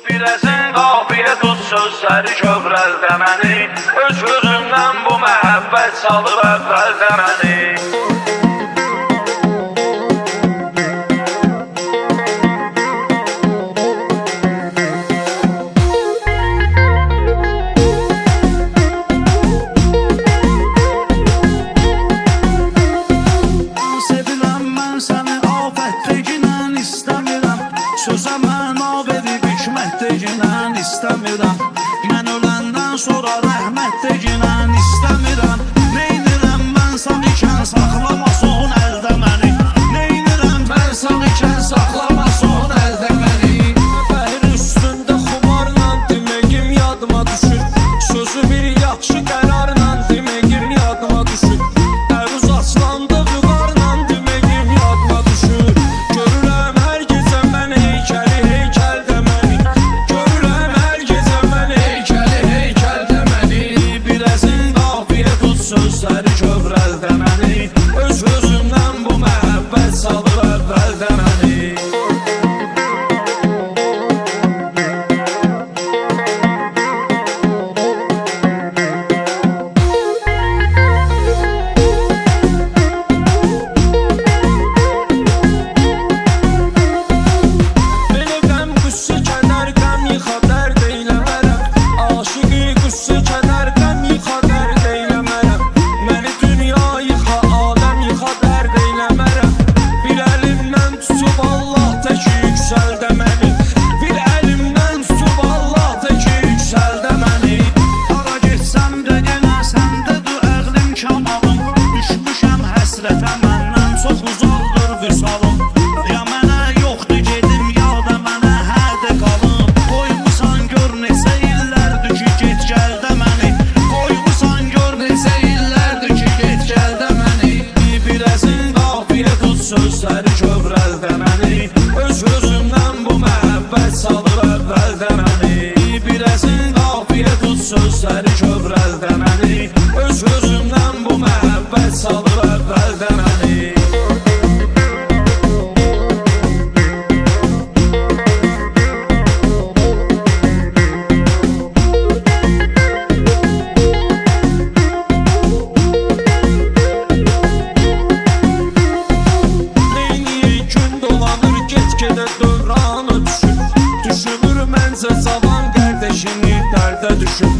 Biləsən qafiyə tut sözləri kövrəldə məni. Öz gözündən bu məhəbbət salıb əvvəldə məni. Seviləm mən səni afətdəginən istəmirəm. Sözə məna verib hikmətdəginən istəmirəm. Mən öləndən sonra rəhmətdəginən istəmirəm. Neynirəm mən sağ ikən saxlamasın əldə məni. Neynirəm mən sağ ikən saxlamasın əldə məni. Fəhir üstündə xumarla deməyim yadıma düşür. Sözü bir yaxşı qərarla deməyim yadıma düşür. Əruz açlandı vüqarla deməyim yadıma düşür. Görürəm hər gecə mən heykəli heykəldə məni. Görürəm hər gecə mən Heykəldə məni. Biləsin qafiyə tut sözləri kövrəldə məni. öz gözümdən bu məhəbbət salıb əvvəldə məni. Belə qəm qüssə kədər qəm yıxa dərd eyləmərəm. Aşıqı qüssə kədər qəm yıxa dərd eyləmərəm. Məni dünya yıxa, aləm yıxa dərd eyləmərəm. Bir əlimdən tutub Allah təki yüksəldə məni. Bir əlimdən tutub Allah təki yüksəldə məni. Hara getsəm də yenə səndədir əqlim kamalım. Düşmüşəm həsrətə məndən çox uzaqdır vüsalım. Ya mənə yoxdur gedim ya da mənə hədə qalım. Qoymusan gör neçə illərdir ki get gəldə məni. Qoymusan gör neçə illərdir ki get gəldə məni. Biləsin qafiyə tut sözləri kövrəldə məni. Öz gözümdən bu məhəbbət salıb əvvəldə məni. Biləsin qafiyə tut sözləri kövrəldə məni. Öz gözümdən bu məhəbbət salıb əvvəldə məni. Neyniyək gün dolanır, get-gedə dövranı düşür. Düşünür məncə cavan qardeşini dərdə düşür.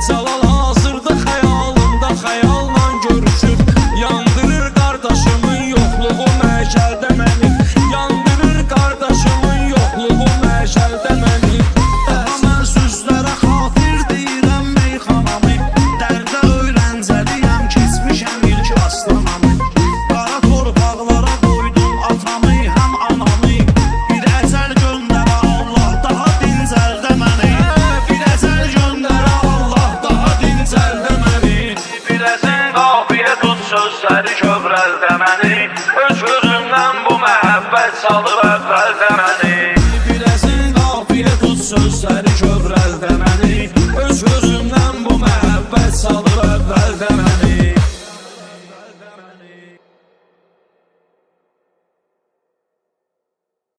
Calal hazırda xəyalımda xəyalla görüşür. Yandırır qardaşımın yoxluğu məşəldə məni. Yandırır qardaşımın yoxluğu məşəldə məni. Mən sözlərə xatir deyirəm meyxanamı. Dərdə öyrəncəliyəm, keçmişəm ilk aslanamı. Qara torpaqlara qoydum atamı, həm anamı. Bir əcəl göndərə Allah daha dincəldə məni. Bir əcəl göndərə Allah daha dincəldə məni. Biləsən qafiyə tut sözləri